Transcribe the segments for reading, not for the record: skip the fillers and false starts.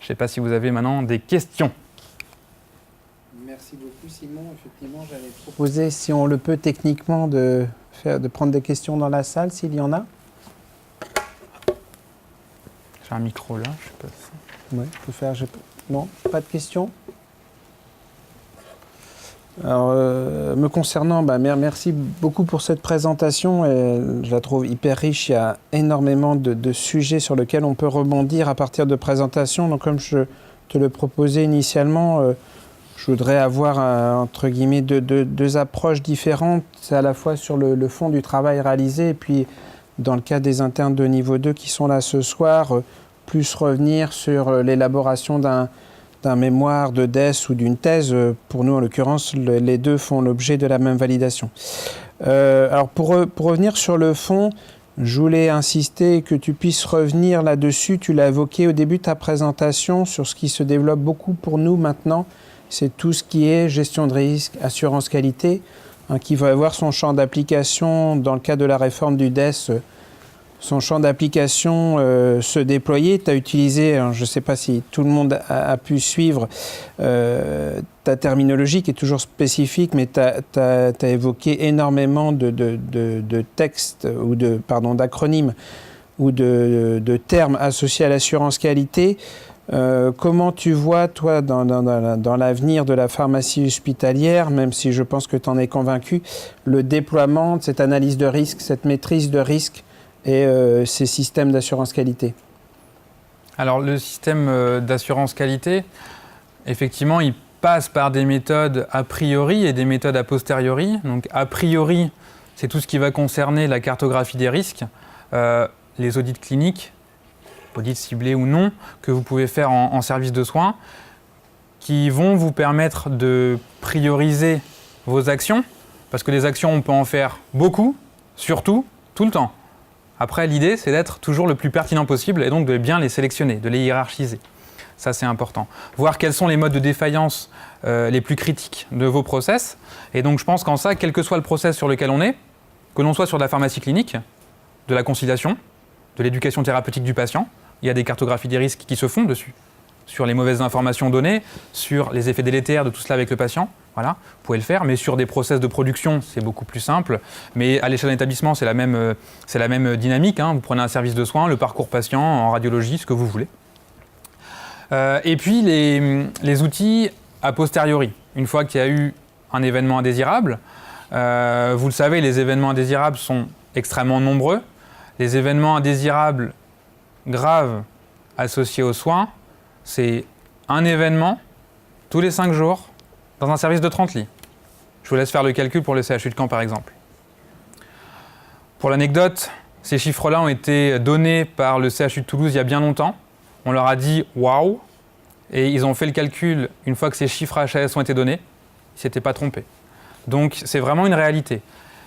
Je ne sais pas si vous avez maintenant des questions. Merci beaucoup Simon. Effectivement, j'avais proposé, si on le peut techniquement, de prendre des questions dans la salle, s'il y en a. J'ai un micro là, je sais pas. Oui, je peux faire. Non, pas de questions. Alors, me concernant, merci beaucoup pour cette présentation. Je la trouve hyper riche. Il y a énormément de sujets sur lesquels on peut rebondir à partir de présentations. Donc, comme je te le proposais initialement, je voudrais avoir, entre guillemets, deux approches différentes. C'est à la fois sur le fond du travail réalisé et puis, dans le cas des internes de niveau 2 qui sont là ce soir, plus revenir sur l'élaboration d'un mémoire de DES ou d'une thèse. Pour nous, en l'occurrence, les deux font l'objet de la même validation. Alors, pour revenir sur le fond, je voulais insister que tu puisses revenir là-dessus. Tu l'as évoqué au début de ta présentation sur ce qui se développe beaucoup pour nous maintenant. C'est tout ce qui est gestion de risque, assurance qualité, qui va avoir son champ d'application dans le cadre de la réforme du DES. Son champ d'application se déployer. Tu as utilisé, je ne sais pas si tout le monde a pu suivre ta terminologie qui est toujours spécifique, mais tu as évoqué énormément de textes ou d'acronymes ou de termes associés à l'assurance qualité. Comment tu vois, toi, dans l'avenir de la pharmacie hospitalière, même si je pense que tu en es convaincu, le déploiement de cette analyse de risque, cette maîtrise de risque et ces systèmes d'assurance qualité? Alors le système d'assurance qualité, effectivement, il passe par des méthodes a priori et des méthodes a posteriori. Donc a priori, c'est tout ce qui va concerner la cartographie des risques, les audits cliniques, audits ciblés ou non, que vous pouvez faire en service de soins, qui vont vous permettre de prioriser vos actions, parce que les actions, on peut en faire beaucoup, surtout, tout le temps. Après, l'idée, c'est d'être toujours le plus pertinent possible et donc de bien les sélectionner, de les hiérarchiser. Ça, c'est important. Voir quels sont les modes de défaillance les plus critiques de vos process. Et donc, je pense qu'en ça, quel que soit le process sur lequel on est, que l'on soit sur de la pharmacie clinique, de la conciliation, de l'éducation thérapeutique du patient, il y a des cartographies des risques qui se font dessus, sur les mauvaises informations données, sur les effets délétères de tout cela avec le patient. Voilà, vous pouvez le faire, mais sur des process de production, c'est beaucoup plus simple. Mais à l'échelle d'un établissement, c'est la même dynamique. Vous prenez un service de soins, le parcours patient, en radiologie, ce que vous voulez. Et puis, les outils a posteriori. Une fois qu'il y a eu un événement indésirable, vous le savez, les événements indésirables sont extrêmement nombreux. Les événements indésirables graves associés aux soins, c'est un événement tous les 5 jours, dans un service de 30 lits. Je vous laisse faire le calcul pour le CHU de Caen, par exemple. Pour l'anecdote, ces chiffres-là ont été donnés par le CHU de Toulouse il y a bien longtemps. On leur a dit « waouh » et ils ont fait le calcul une fois que ces chiffres HAS ont été donnés. Ils ne s'étaient pas trompés. Donc, c'est vraiment une réalité.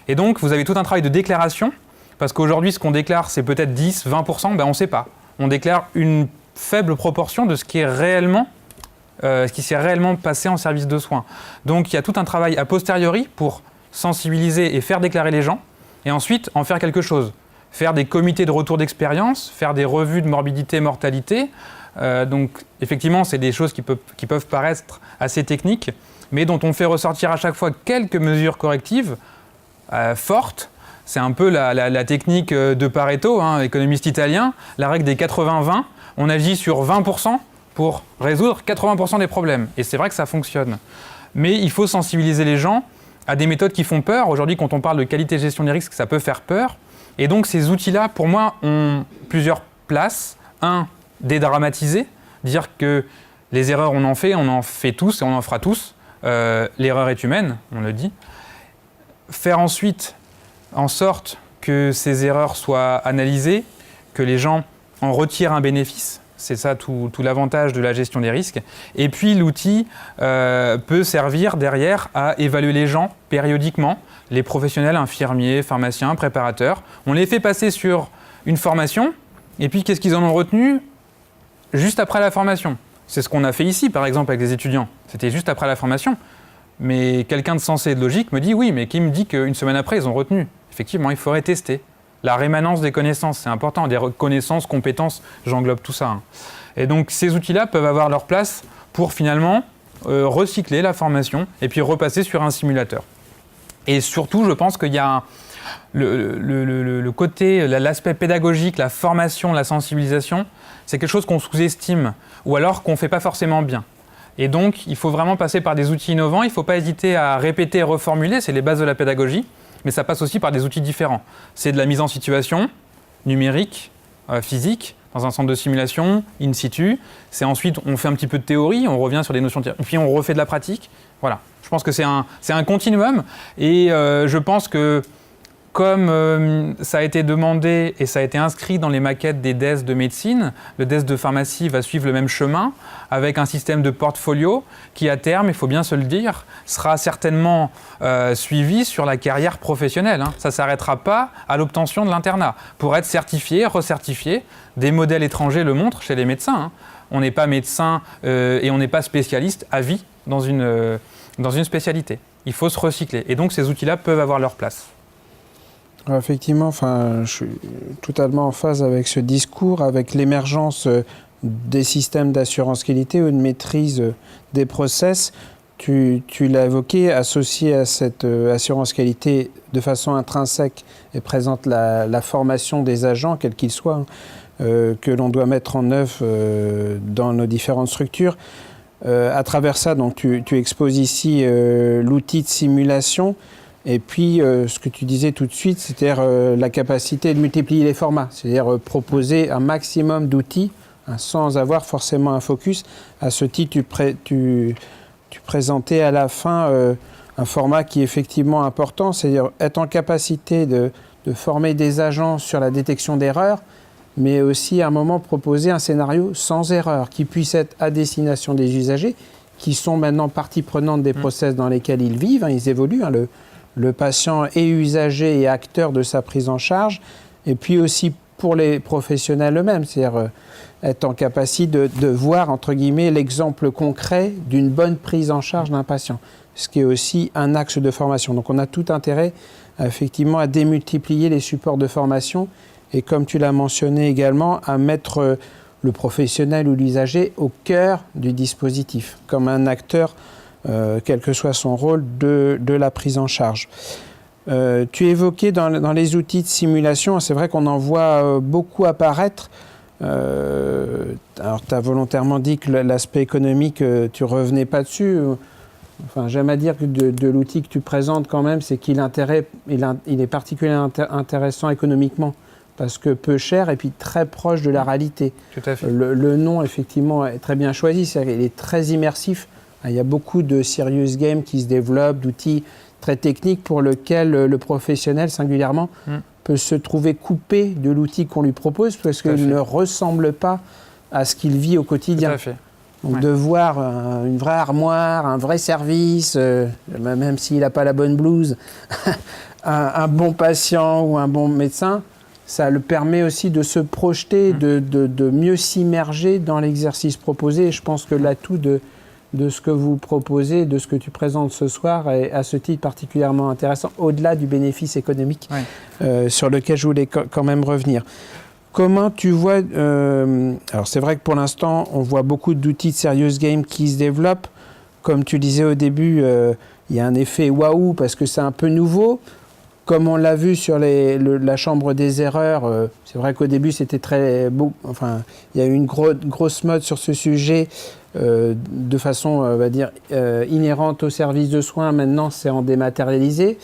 Et donc, vous avez tout un travail de déclaration, parce qu'aujourd'hui, ce qu'on déclare, c'est peut-être 10, 20%, on ne sait pas. On déclare une faible proportion de ce qui s'est réellement passé en service de soins. Donc il y a tout un travail a posteriori pour sensibiliser et faire déclarer les gens, et ensuite en faire quelque chose. Faire des comités de retour d'expérience, faire des revues de morbidité et mortalité. Donc effectivement, c'est des choses qui peuvent paraître assez techniques, mais dont on fait ressortir à chaque fois quelques mesures correctives fortes. C'est un peu la technique de Pareto, économiste italien, la règle des 80-20. On agit sur 20% pour résoudre 80% des problèmes. Et c'est vrai que ça fonctionne. Mais il faut sensibiliser les gens à des méthodes qui font peur. Aujourd'hui, quand on parle de qualité de gestion des risques, ça peut faire peur. Et donc, ces outils-là, pour moi, ont plusieurs places. Un, dédramatiser, dire que les erreurs, on en fait tous et on en fera tous. L'erreur est humaine, on le dit. Faire ensuite en sorte que ces erreurs soient analysées, que les gens en retirent un bénéfice. C'est ça tout l'avantage de la gestion des risques. Et puis l'outil peut servir derrière à évaluer les gens périodiquement, les professionnels, infirmiers, pharmaciens, préparateurs. On les fait passer sur une formation, et puis qu'est-ce qu'ils en ont retenu juste après la formation? C'est ce qu'on a fait ici, par exemple, avec des étudiants. C'était juste après la formation. Mais quelqu'un de sensé et de logique me dit oui, mais qui me dit qu'une semaine après, ils ont retenu? Effectivement, il faudrait tester. La rémanence des connaissances, c'est important. Des connaissances, compétences, j'englobe tout ça. Et donc ces outils-là peuvent avoir leur place pour finalement recycler la formation et puis repasser sur un simulateur. Et surtout, je pense qu'il y a le côté, l'aspect pédagogique, la formation, la sensibilisation, c'est quelque chose qu'on sous-estime ou alors qu'on ne fait pas forcément bien. Et donc, il faut vraiment passer par des outils innovants. Il ne faut pas hésiter à répéter et reformuler, c'est les bases de la pédagogie, mais ça passe aussi par des outils différents. C'est de la mise en situation, numérique, physique, dans un centre de simulation, in situ. C'est ensuite, on fait un petit peu de théorie, on revient sur des notions de théorie, puis on refait de la pratique. Voilà. Je pense que c'est un continuum. Et je pense que comme ça a été demandé et ça a été inscrit dans les maquettes des DES de médecine, le DES de pharmacie va suivre le même chemin avec un système de portfolio qui, à terme, il faut bien se le dire, sera certainement suivi sur la carrière professionnelle. Ça ne s'arrêtera pas à l'obtention de l'internat. Pour être certifié, recertifié, des modèles étrangers le montrent chez les médecins. On n'est pas médecin et on n'est pas spécialiste à vie dans une spécialité. Il faut se recycler. Et donc, ces outils-là peuvent avoir leur place. Effectivement, je suis totalement en phase avec ce discours, avec l'émergence des systèmes d'assurance qualité ou de maîtrise des process. Tu l'as évoqué, associé à cette assurance qualité de façon intrinsèque et présente la formation des agents, quels qu'ils soient, que l'on doit mettre en œuvre dans nos différentes structures. À travers ça, donc, tu exposes ici l'outil de simulation. Et puis, ce que tu disais tout de suite, c'est-à-dire la capacité de multiplier les formats, c'est-à-dire proposer un maximum d'outils sans avoir forcément un focus. À ce titre, tu présentais à la fin un format qui est effectivement important, c'est-à-dire être en capacité de former des agents sur la détection d'erreurs, mais aussi à un moment proposer un scénario sans erreur, qui puisse être à destination des usagers, qui sont maintenant partie prenante des process dans lesquels ils vivent, ils évoluent, le patient est usager et acteur de sa prise en charge, et puis aussi pour les professionnels eux-mêmes, c'est-à-dire être en capacité de voir, entre guillemets, l'exemple concret d'une bonne prise en charge d'un patient, ce qui est aussi un axe de formation. Donc on a tout intérêt, effectivement, à démultiplier les supports de formation, et comme tu l'as mentionné également, à mettre le professionnel ou l'usager au cœur du dispositif, comme un acteur quel que soit son rôle, de la prise en charge. Tu évoquais dans les outils de simulation, c'est vrai qu'on en voit beaucoup apparaître. Alors, tu as volontairement dit que l'aspect économique, tu ne revenais pas dessus. Enfin, j'aime à dire que de l'outil que tu présentes quand même, c'est qu'il est particulièrement intéressant économiquement, parce que peu cher et puis très proche de la réalité. Tout à fait. Le nom, effectivement, est très bien choisi, il est très immersif. Il y a beaucoup de serious games qui se développent, d'outils très techniques pour lesquels le professionnel, singulièrement, peut se trouver coupé de l'outil qu'on lui propose parce qu'il ne ressemble pas à ce qu'il vit au quotidien. Tout à fait. Donc de voir une vraie armoire, un vrai service, même s'il n'a pas la bonne blouse, un bon patient ou un bon médecin, ça le permet aussi de se projeter, de mieux s'immerger dans l'exercice proposé. Et je pense que l'atout de ce que vous proposez, de ce que tu présentes ce soir est à ce titre particulièrement intéressant, au-delà du bénéfice économique sur lequel je voulais quand même revenir. Comment tu vois... alors c'est vrai que pour l'instant, on voit beaucoup d'outils de serious game qui se développent. Comme tu disais au début, il y a un effet waouh parce que c'est un peu nouveau. Comme on l'a vu sur la chambre des erreurs, c'est vrai qu'au début c'était très beau. Enfin, il y a eu une grosse mode sur ce sujet de façon, on va dire, inhérente au service de soins. Maintenant, c'est en dématérialisé.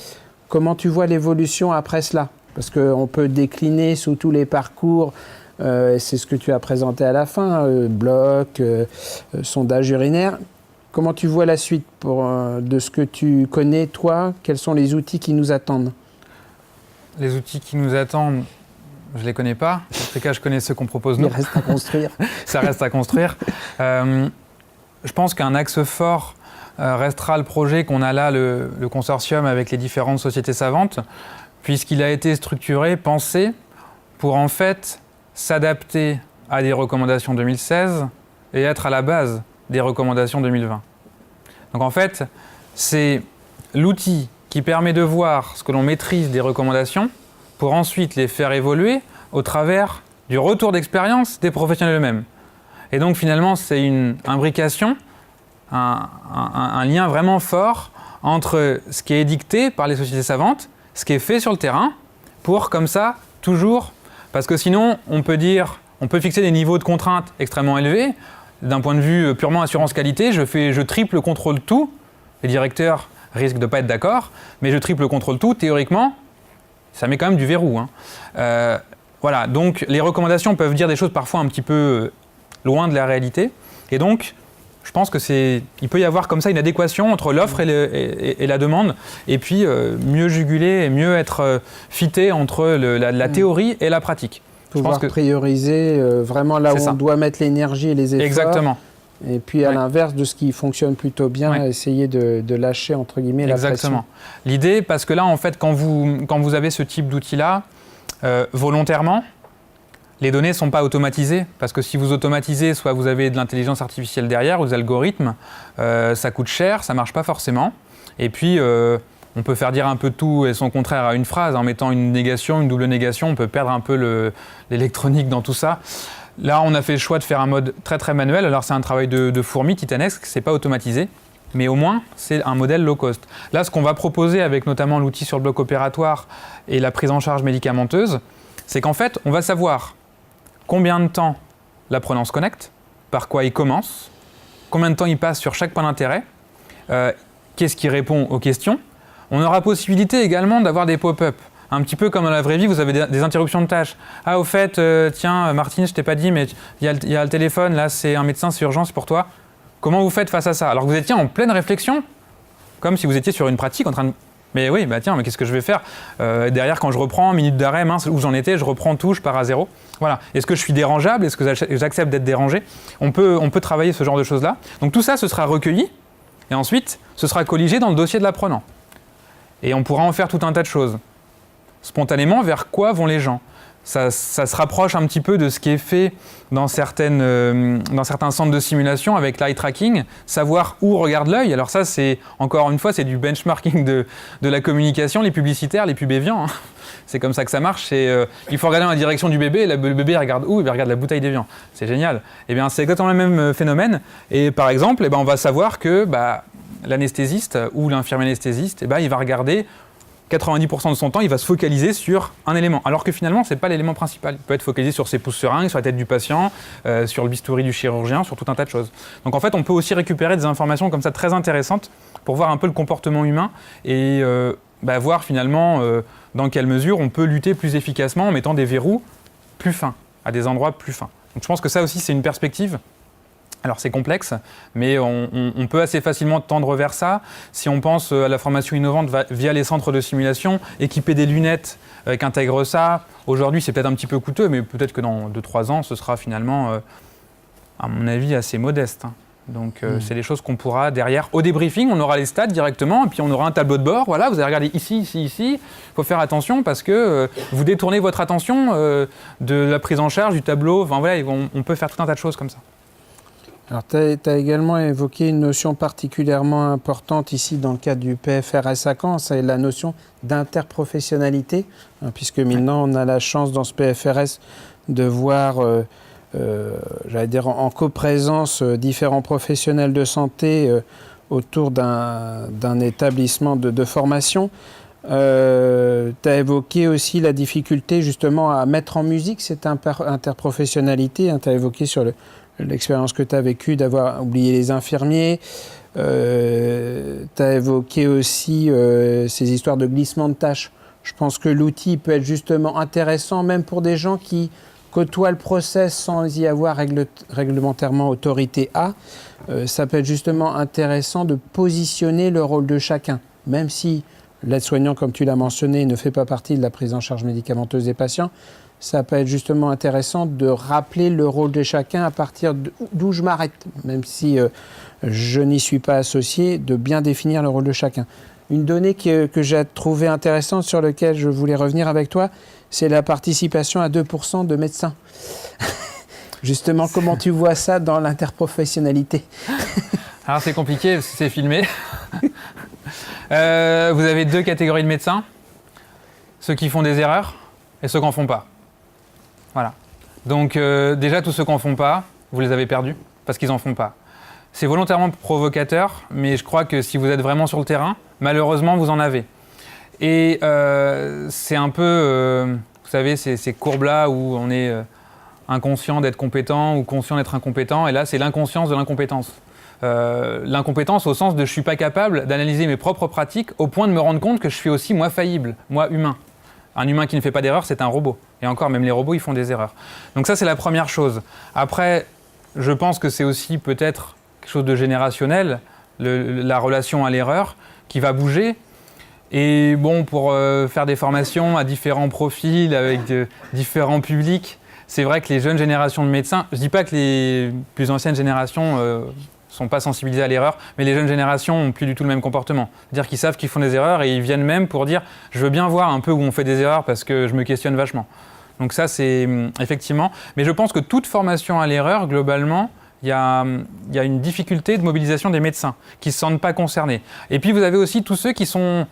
Comment tu vois l'évolution après cela ? Parce qu'on peut décliner sous tous les parcours. C'est ce que tu as présenté à la fin, bloc, sondage urinaire. Comment tu vois la suite de ce que tu connais, toi ? Quels sont les outils qui nous attendent ? Les outils qui nous attendent, je ne les connais pas. En tout cas, je connais ceux qu'on propose nous. Il reste à construire. Ça reste à construire. Je pense qu'un axe fort restera le projet qu'on a là, le consortium avec les différentes sociétés savantes, puisqu'il a été structuré, pensé pour en fait s'adapter à des recommandations 2016 et être à la base des recommandations 2020. Donc en fait, c'est l'outil qui permet de voir ce que l'on maîtrise des recommandations pour ensuite les faire évoluer au travers du retour d'expérience des professionnels eux-mêmes. Et donc finalement, c'est une imbrication, un lien vraiment fort entre ce qui est dicté par les sociétés savantes, ce qui est fait sur le terrain, pour comme ça, toujours, parce que sinon, on peut fixer des niveaux de contraintes extrêmement élevés. D'un point de vue purement assurance qualité, je triple contrôle tout. Les directeurs risquent de ne pas être d'accord, mais je triple contrôle tout. Théoriquement, ça met quand même du verrou. Voilà, donc les recommandations peuvent dire des choses parfois un petit peu loin de la réalité. Et donc, je pense qu'il peut y avoir comme ça une adéquation entre l'offre et la demande, et puis mieux juguler et mieux être fité entre la théorie et la pratique. Pouvoir prioriser vraiment là où on doit mettre l'énergie et les efforts. Exactement. Et puis à l'inverse de ce qui fonctionne plutôt bien, essayer de lâcher entre guillemets la pression. Exactement. L'idée, parce que là en fait quand vous avez ce type d'outil-là, volontairement, les données ne sont pas automatisées, parce que si vous automatisez, soit vous avez de l'intelligence artificielle derrière, ou des algorithmes, ça coûte cher, ça ne marche pas forcément. Et puis, on peut faire dire un peu tout et son contraire à une phrase, en mettant une négation, une double négation, on peut perdre un peu l'électronique dans tout ça. Là, on a fait le choix de faire un mode très très manuel, alors c'est un travail de fourmi titanesque, c'est pas automatisé, mais au moins, c'est un modèle low cost. Là, ce qu'on va proposer avec notamment l'outil sur le bloc opératoire et la prise en charge médicamenteuse, c'est qu'en fait, on va savoir combien de temps l'apprenant se connecte, par quoi il commence, combien de temps il passe sur chaque point d'intérêt, qu'est-ce qui répond aux questions. On aura possibilité également d'avoir des pop-up. Un petit peu comme dans la vraie vie, vous avez des interruptions de tâches. Ah, au fait, tiens, Martine, je t'ai pas dit, mais il y a le téléphone, là, c'est un médecin, c'est urgent, c'est pour toi. Comment vous faites face à ça? Alors que vous étiez en pleine réflexion, comme si vous étiez sur une pratique en train de... Mais oui, bah tiens, mais qu'est-ce que je vais faire derrière, quand je reprends, minute d'arrêt, mince, où j'en étais, je reprends tout, je pars à zéro. Voilà. Est-ce que je suis dérangeable? Est-ce que j'accepte d'être dérangé? On peut travailler ce genre de choses-là. Donc tout ça, ce sera recueilli, et ensuite, ce sera colligé dans le dossier de l'apprenant. Et on pourra en faire tout un tas de choses. Spontanément, vers quoi vont les gens? Ça se rapproche un petit peu de ce qui est fait dans certains centres de simulation avec l'eye tracking, savoir où regarde l'œil. Alors ça, c'est encore une fois, c'est du benchmarking de la communication, les publicitaires, les pubs Evian. C'est comme ça que ça marche. Il faut regarder dans la direction du bébé, et le bébé regarde où? Il regarde la bouteille d'Evian. C'est génial. Eh bien, c'est exactement le même phénomène. Et par exemple, on va savoir que l'anesthésiste ou l'infirmier anesthésiste, il va regarder 90% de son temps, il va se focaliser sur un élément. Alors que finalement, ce n'est pas l'élément principal. Il peut être focalisé sur ses pouces seringues, sur la tête du patient, sur le bistouri du chirurgien, sur tout un tas de choses. Donc en fait, on peut aussi récupérer des informations comme ça très intéressantes pour voir un peu le comportement humain et voir finalement dans quelle mesure on peut lutter plus efficacement en mettant des verrous plus fins, à des endroits plus fins. Donc je pense que ça aussi, c'est une perspective. Alors c'est complexe, mais on peut assez facilement tendre vers ça. Si on pense à la formation innovante via les centres de simulation, équiper des lunettes qui intègrent ça, aujourd'hui c'est peut-être un petit peu coûteux, mais peut-être que dans 2-3 ans, ce sera finalement, à mon avis, assez modeste. Donc c'est des choses qu'on pourra derrière, au débriefing, on aura les stats directement, et puis on aura un tableau de bord, voilà, vous allez regarder ici, ici, ici. Il faut faire attention parce que vous détournez votre attention de la prise en charge, du tableau, enfin voilà, on peut faire tout un tas de choses comme ça. Alors, tu as également évoqué une notion particulièrement importante ici dans le cadre du PFRS à Caen, c'est la notion d'interprofessionnalité, puisque maintenant on a la chance dans ce PFRS de voir, j'allais dire en coprésence, différents professionnels de santé autour d'un établissement de formation. Tu as évoqué aussi la difficulté justement à mettre en musique cette interprofessionnalité, tu as évoqué sur l'expérience que tu as vécue d'avoir oublié les infirmiers. Tu as évoqué aussi ces histoires de glissement de tâches. Je pense que l'outil peut être justement intéressant, même pour des gens qui côtoient le process sans y avoir réglementairement autorité A. Ça peut être justement intéressant de positionner le rôle de chacun, même si l'aide-soignant, comme tu l'as mentionné, ne fait pas partie de la prise en charge médicamenteuse des patients. Ça peut être justement intéressant de rappeler le rôle de chacun à partir d'où je m'arrête, même si je n'y suis pas associé, de bien définir le rôle de chacun. Une donnée que j'ai trouvée intéressante sur laquelle je voulais revenir avec toi, c'est la participation à 2% de médecins. Justement, comment tu vois ça dans l'interprofessionnalité? Alors c'est compliqué parce que c'est filmé. Vous avez 2 catégories de médecins, ceux qui font des erreurs et ceux qui n'en font pas. Voilà. Donc déjà, tous ceux qui n'en font pas, vous les avez perdus parce qu'ils n'en font pas. C'est volontairement provocateur, mais je crois que si vous êtes vraiment sur le terrain, malheureusement, vous en avez. Et c'est un peu, vous savez, ces courbes-là où on est inconscient d'être compétent ou conscient d'être incompétent, et là, c'est l'inconscience de l'incompétence. L'incompétence au sens de je ne suis pas capable d'analyser mes propres pratiques au point de me rendre compte que je suis aussi, moi, faillible, moi, humain. Un humain qui ne fait pas d'erreur, c'est un robot. Et encore, même les robots, ils font des erreurs. Donc ça, c'est la première chose. Après, je pense que c'est aussi peut-être quelque chose de générationnel, la relation à l'erreur, qui va bouger. Et bon, pour faire des formations à différents profils, avec différents publics, c'est vrai que les jeunes générations de médecins, je ne dis pas que les plus anciennes générations ne sont pas sensibilisées à l'erreur, mais les jeunes générations n'ont plus du tout le même comportement. C'est-à-dire qu'ils savent qu'ils font des erreurs et ils viennent même pour dire « je veux bien voir un peu où on fait des erreurs parce que je me questionne vachement ». Donc ça, c'est effectivement... Mais je pense que toute formation à l'erreur, globalement, il y a une difficulté de mobilisation des médecins qui ne se sentent pas concernés. Et puis vous avez aussi tous ceux qui sont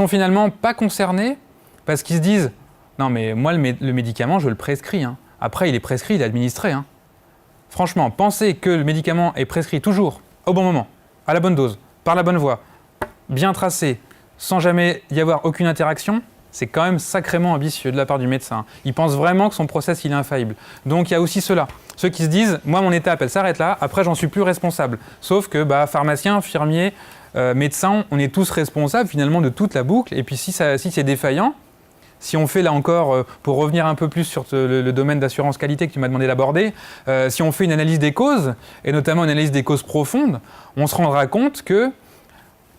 finalement pas concernés parce qu'ils se disent « non mais moi le médicament, je le prescris. Hein. Après, il est prescrit, il est administré. Hein. » Franchement, penser que le médicament est prescrit toujours, au bon moment, à la bonne dose, par la bonne voie, bien tracé, sans jamais y avoir aucune interaction, c'est quand même sacrément ambitieux de la part du médecin. Il pense vraiment que son process, il est infaillible. Donc il y a aussi ceux-là. Ceux qui se disent, moi mon étape, elle s'arrête là, après j'en suis plus responsable. Sauf que pharmacien, infirmier, médecin, on est tous responsables finalement de toute la boucle. Et puis si c'est défaillant, si on fait là encore, pour revenir un peu plus sur le domaine d'assurance qualité que tu m'as demandé d'aborder, si on fait une analyse des causes, et notamment une analyse des causes profondes, on se rendra compte que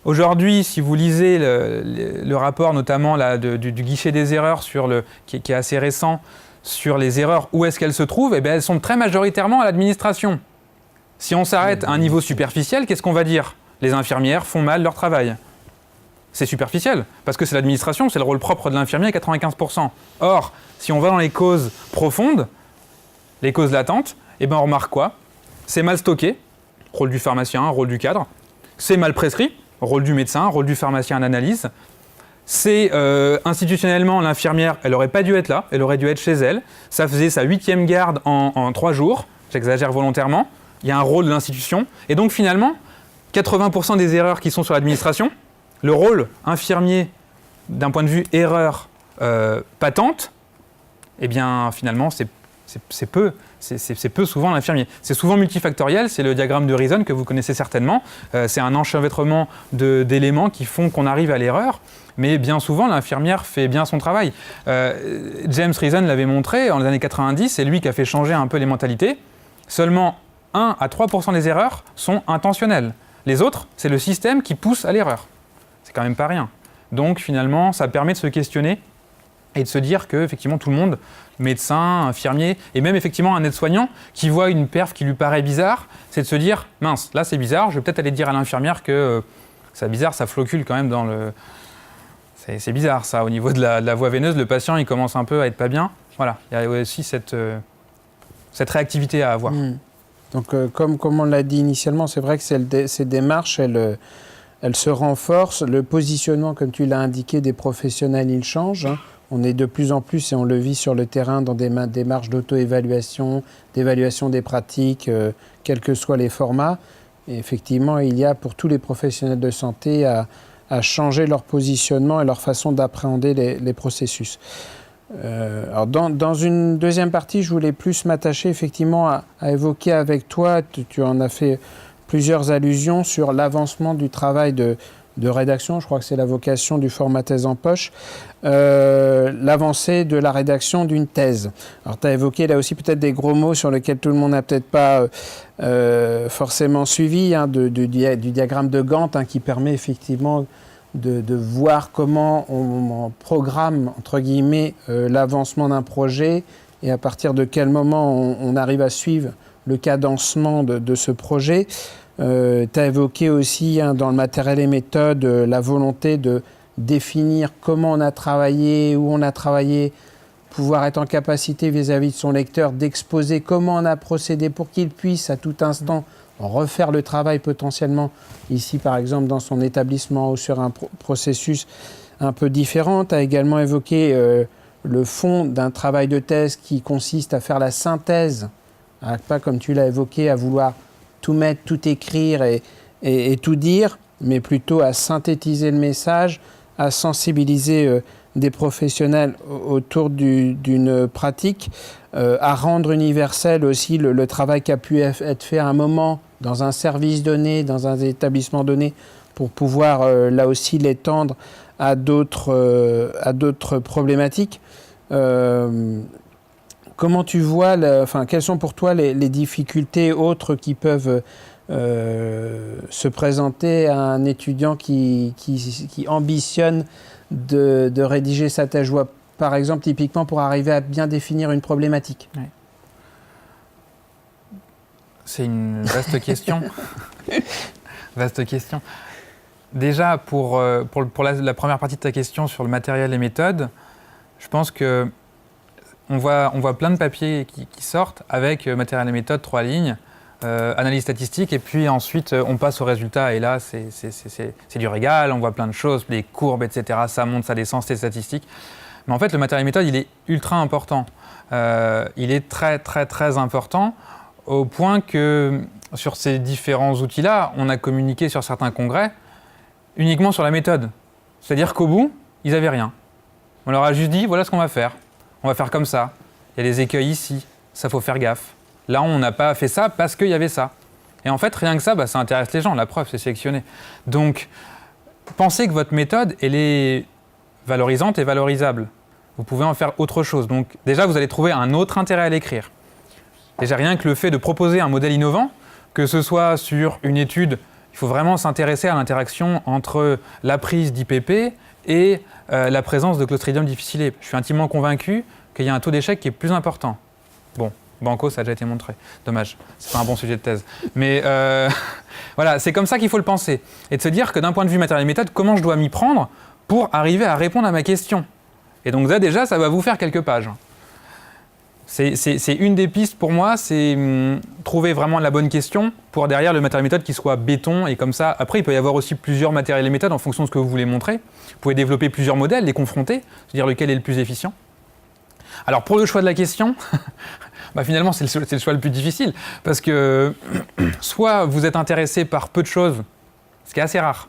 aujourd'hui, si vous lisez le rapport notamment là, du guichet des erreurs qui est assez récent, sur les erreurs, où est-ce qu'elles se trouvent, eh bien, elles sont très majoritairement à l'administration. Si on s'arrête à un niveau superficiel, qu'est-ce qu'on va dire ? Les infirmières font mal leur travail. C'est superficiel, parce que c'est l'administration, c'est le rôle propre de l'infirmier à 95%. Or, si on va dans les causes profondes, les causes latentes, eh ben on remarque quoi ? C'est mal stocké, rôle du pharmacien, rôle du cadre. C'est mal prescrit, rôle du médecin, rôle du pharmacien en analyse. C'est institutionnellement, l'infirmière, elle n'aurait pas dû être là, elle aurait dû être chez elle. Ça faisait sa 8e garde en 3 jours, j'exagère volontairement. Il y a un rôle de l'institution. Et donc finalement, 80% des erreurs qui sont sur l'administration, le rôle infirmier d'un point de vue erreur patente, eh bien finalement c'est peu souvent l'infirmier. C'est souvent multifactoriel, c'est le diagramme de Reason que vous connaissez certainement. C'est un enchevêtrement d'éléments qui font qu'on arrive à l'erreur, mais bien souvent l'infirmière fait bien son travail. James Reason l'avait montré dans les années 90, c'est lui qui a fait changer un peu les mentalités. Seulement 1 à 3% des erreurs sont intentionnelles. Les autres, c'est le système qui pousse à l'erreur. C'est quand même pas rien. Donc finalement, ça permet de se questionner et de se dire que effectivement tout le monde, médecin, infirmier, et même effectivement un aide-soignant qui voit une perf qui lui paraît bizarre, c'est de se dire mince, là c'est bizarre, je vais peut-être aller dire à l'infirmière que c'est bizarre, ça flocule quand même dans le... C'est bizarre ça, au niveau de la voie veineuse, le patient il commence un peu à être pas bien. Voilà, il y a aussi cette réactivité à avoir. Donc comme on l'a dit initialement, c'est vrai que ces démarches, elles se renforcent. Le positionnement, comme tu l'as indiqué, des professionnels, il change. Hein. On est de plus en plus, et on le vit sur le terrain, dans des démarches d'auto-évaluation, d'évaluation des pratiques, quels que soient les formats. Et effectivement, il y a pour tous les professionnels de santé à changer leur positionnement et leur façon d'appréhender les processus. Alors dans une deuxième partie, je voulais plus m'attacher effectivement à évoquer avec toi, tu en as fait plusieurs allusions sur l'avancement du travail de rédaction, je crois que c'est la vocation du format thèse en poche, l'avancée de la rédaction d'une thèse. Alors tu as évoqué là aussi peut-être des gros mots sur lesquels tout le monde n'a peut-être pas forcément suivi, hein, du diagramme de Gantt, hein, qui permet effectivement de voir comment on programme, entre guillemets, l'avancement d'un projet et à partir de quel moment on arrive à suivre le cadencement de ce projet. Tu as évoqué aussi, hein, dans le matériel et méthode, la volonté de définir comment on a travaillé, où on a travaillé, pouvoir être en capacité vis-à-vis de son lecteur d'exposer comment on a procédé pour qu'il puisse à tout instant refaire le travail potentiellement, ici par exemple dans son établissement ou sur un processus un peu différent. Tu as également évoqué le fond d'un travail de thèse qui consiste à faire la synthèse pas comme tu l'as évoqué, à vouloir tout mettre, tout écrire et tout dire, mais plutôt à synthétiser le message, à sensibiliser des professionnels autour d'une pratique, à rendre universel aussi le travail qui a pu être fait à un moment dans un service donné, dans un établissement donné, pour pouvoir là aussi l'étendre à d'autres problématiques. Comment tu vois, quelles sont pour toi les difficultés autres qui peuvent se présenter à un étudiant qui ambitionne de rédiger sa thèse? Je vois, par exemple, typiquement pour arriver à bien définir une problématique. Ouais. C'est une vaste question. Vaste question. Déjà, pour la première partie de ta question sur le matériel et méthode, je pense que on voit plein de papiers qui sortent avec matériel et méthode, 3 lignes, analyse statistique, et puis ensuite on passe au résultat. Et là, c'est du régal, on voit plein de choses, des courbes, etc. Ça monte, ça descend, c'est statistique. Mais en fait, le matériel et méthode, il est ultra important. Il est très, très, très important au point que sur ces différents outils-là, on a communiqué sur certains congrès uniquement sur la méthode. C'est-à-dire qu'au bout, ils n'avaient rien. On leur a juste dit, voilà ce qu'on va faire. On va faire comme ça. Il y a des écueils ici. Ça, faut faire gaffe. Là, on n'a pas fait ça parce qu'il y avait ça. Et en fait, rien que ça, ça intéresse les gens. La preuve, c'est sélectionné. Donc, pensez que votre méthode, elle est valorisante et valorisable. Vous pouvez en faire autre chose. Donc, déjà, vous allez trouver un autre intérêt à l'écrire. Déjà, rien que le fait de proposer un modèle innovant, que ce soit sur une étude, il faut vraiment s'intéresser à l'interaction entre la prise d'IPP et la présence de Clostridium difficile. Je suis intimement convaincu qu'il y a un taux d'échec qui est plus important. Bon, banco, ça a déjà été montré. Dommage, c'est pas un bon sujet de thèse. Mais voilà, c'est comme ça qu'il faut le penser. Et de se dire que d'un point de vue matériel et méthode, comment je dois m'y prendre pour arriver à répondre à ma question. Et donc là, déjà, ça va vous faire quelques pages. C'est une des pistes pour moi, c'est trouver vraiment la bonne question pour derrière le matériel et méthode qui soit béton et comme ça. Après, il peut y avoir aussi plusieurs matériels et méthodes en fonction de ce que vous voulez montrer. Vous pouvez développer plusieurs modèles, les confronter, se dire lequel est le plus efficient. Alors pour le choix de la question, finalement c'est le choix le plus difficile parce que soit vous êtes intéressé par peu de choses, ce qui est assez rare.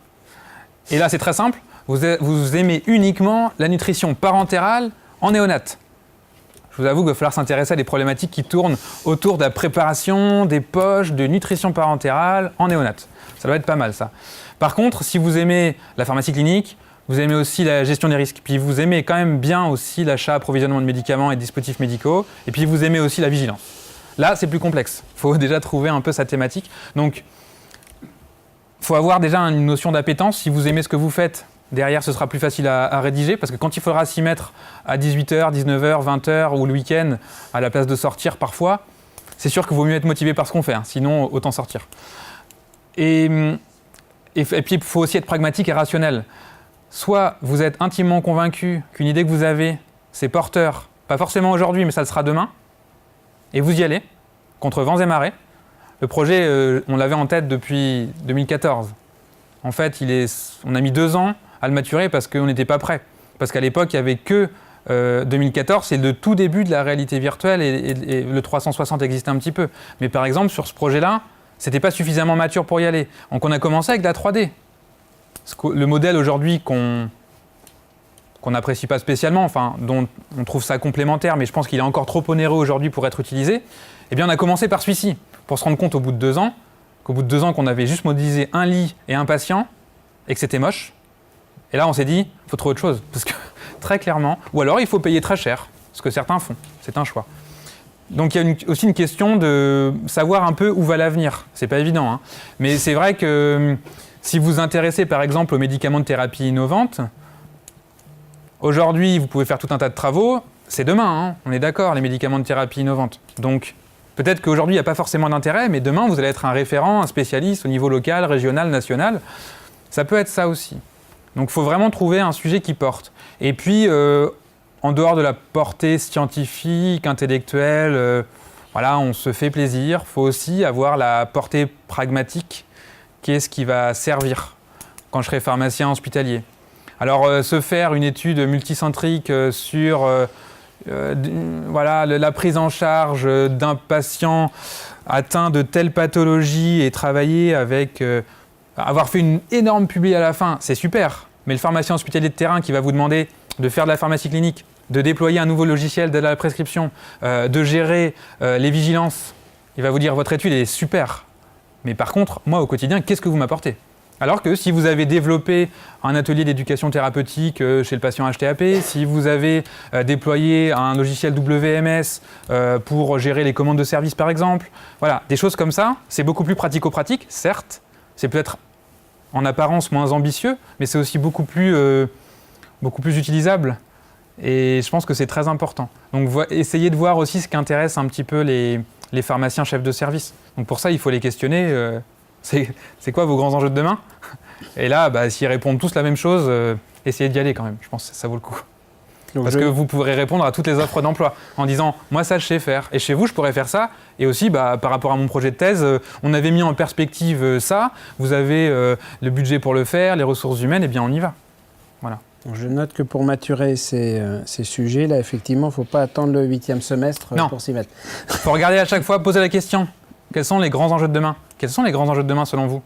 Et là c'est très simple, vous aimez uniquement la nutrition parentérale en néonate. Je vous avoue qu'il va falloir s'intéresser à des problématiques qui tournent autour de la préparation des poches de nutrition parentérale en néonate. Ça doit être pas mal ça. Par contre, si vous aimez la pharmacie clinique, vous aimez aussi la gestion des risques, puis vous aimez quand même bien aussi l'achat, approvisionnement de médicaments et de dispositifs médicaux, et puis vous aimez aussi la vigilance. Là, c'est plus complexe. Il faut déjà trouver un peu sa thématique. Donc, il faut avoir déjà une notion d'appétence. Si vous aimez ce que vous faites, derrière, ce sera plus facile à rédiger, parce que quand il faudra s'y mettre à 18h, 19h, 20h ou le week-end, à la place de sortir parfois, c'est sûr qu'il vaut mieux être motivé par ce qu'on fait, sinon autant sortir. Et puis, il faut aussi être pragmatique et rationnel. Soit vous êtes intimement convaincu qu'une idée que vous avez, c'est porteur, pas forcément aujourd'hui, mais ça le sera demain, et vous y allez, contre vents et marées. Le projet, on l'avait en tête depuis 2014. En fait, on a mis 2 ans à le maturer parce qu'on n'était pas prêt. Parce qu'à l'époque, il n'y avait que 2014, c'est le tout début de la réalité virtuelle et le 360 existait un petit peu. Mais par exemple, sur ce projet-là, ce n'était pas suffisamment mature pour y aller. Donc on a commencé avec de la 3D. Le modèle aujourd'hui qu'on n'apprécie pas spécialement, dont on trouve ça complémentaire, mais je pense qu'il est encore trop onéreux aujourd'hui pour être utilisé, eh bien on a commencé par celui-ci, pour se rendre compte au bout de 2 ans, qu'on avait juste modélisé un lit et un patient, et que c'était moche. Et là on s'est dit, il faut trouver autre chose, parce que très clairement, ou alors il faut payer très cher, ce que certains font, c'est un choix. Donc il y a aussi une question de savoir un peu où va l'avenir, c'est pas évident, mais c'est vrai que si vous vous intéressez par exemple aux médicaments de thérapie innovantes, aujourd'hui vous pouvez faire tout un tas de travaux, c'est demain, on est d'accord, les médicaments de thérapie innovantes. Donc peut-être qu'aujourd'hui il n'y a pas forcément d'intérêt, mais demain vous allez être un référent, un spécialiste au niveau local, régional, national. Ça peut être ça aussi. Donc il faut vraiment trouver un sujet qui porte. Et puis en dehors de la portée scientifique, intellectuelle, on se fait plaisir, il faut aussi avoir la portée pragmatique. Qu'est-ce qui va servir quand je serai pharmacien hospitalier? Alors, se faire une étude multicentrique sur voilà, la prise en charge d'un patient atteint de telle pathologie et travailler avec... avoir fait une énorme publi à la fin, c'est super. Mais le pharmacien hospitalier de terrain qui va vous demander de faire de la pharmacie clinique, de déployer un nouveau logiciel de la prescription, de gérer les vigilances, il va vous dire votre étude est super. Mais par contre, moi au quotidien, qu'est-ce que vous m'apportez ? Alors que si vous avez développé un atelier d'éducation thérapeutique chez le patient HTAP, si vous avez déployé un logiciel WMS pour gérer les commandes de service par exemple, voilà, des choses comme ça, c'est beaucoup plus pratico-pratique, certes, c'est peut-être en apparence moins ambitieux, mais c'est aussi beaucoup plus utilisable. Et je pense que c'est très important. Donc essayez de voir aussi ce qui intéresse un petit peu les pharmaciens chefs de service. Donc pour ça, il faut les questionner. C'est quoi vos grands enjeux de demain ? Et là, s'ils répondent tous la même chose, essayez d'y aller quand même. Je pense que ça vaut le coup. Donc parce que vous pourrez répondre à toutes les offres d'emploi en disant « moi ça je sais faire ». Et chez vous, je pourrais faire ça. Et aussi, par rapport à mon projet de thèse, on avait mis en perspective ça. Vous avez le budget pour le faire, les ressources humaines, et bien on y va. Voilà. Je note que pour maturer ces sujets, là, effectivement, il ne faut pas attendre le 8e semestre pour s'y mettre. Il faut regarder à chaque fois, poser la question. Quels sont les grands enjeux de demain ? Quels sont les grands enjeux de demain selon vous ?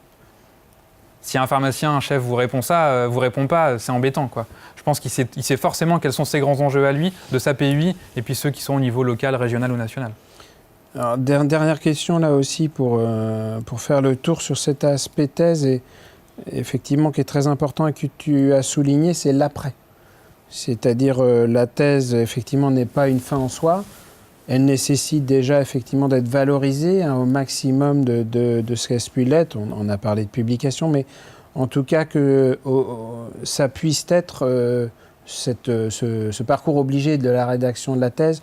Si un pharmacien, un chef vous répond ça, vous répond pas, c'est embêtant, quoi. Je pense qu'il sait forcément quels sont ses grands enjeux à lui, de sa PUI, et puis ceux qui sont au niveau local, régional ou national. Alors, dernière question là aussi pour faire le tour sur cet aspect thèse, et effectivement qui est très important et que tu as souligné, c'est l'après. C'est-à-dire la thèse, effectivement, n'est pas une fin en soi. Elle nécessite déjà effectivement d'être valorisée au maximum de ce qu'elle peut l'être. On a parlé de publication, mais en tout cas que ça puisse être ce parcours obligé de la rédaction de la thèse,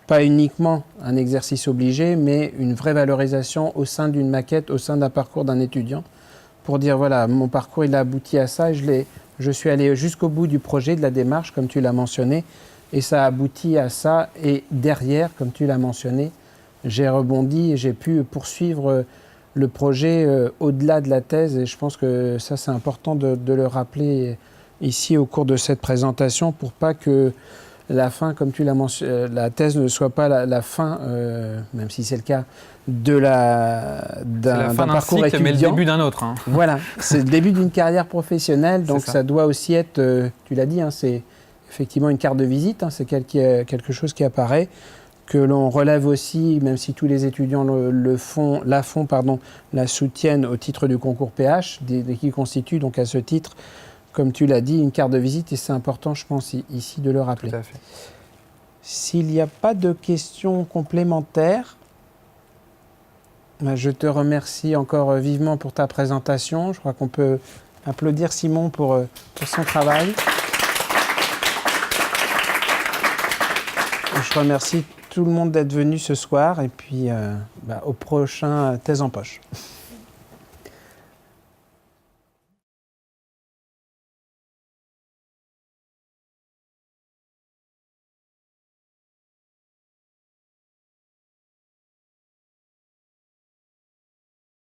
pas uniquement un exercice obligé, mais une vraie valorisation au sein d'une maquette, au sein d'un parcours d'un étudiant, pour dire voilà, mon parcours il a abouti à ça, et je suis allé jusqu'au bout du projet, de la démarche, comme tu l'as mentionné, et ça a abouti à ça, et derrière, comme tu l'as mentionné, j'ai rebondi et j'ai pu poursuivre le projet au-delà de la thèse, et je pense que ça c'est important de le rappeler ici au cours de cette présentation, pour pas que la fin, comme tu l'as mentionné, la thèse ne soit pas la fin, même si c'est le cas, d'un parcours cycle, étudiant. Mais le début d'un autre. Hein. Voilà, c'est le début d'une carrière professionnelle, donc ça doit aussi être, tu l'as dit, c'est effectivement une carte de visite, c'est quelque chose qui apparaît, que l'on relève aussi, même si tous les étudiants la soutiennent au titre du concours PH, qui constitue donc à ce titre, comme tu l'as dit, une carte de visite, et c'est important, je pense, ici de le rappeler. Tout à fait. S'il n'y a pas de questions complémentaires, je te remercie encore vivement pour ta présentation. Je crois qu'on peut applaudir Simon pour son travail. Je remercie tout le monde d'être venu ce soir, et puis au prochain Thèse en poche.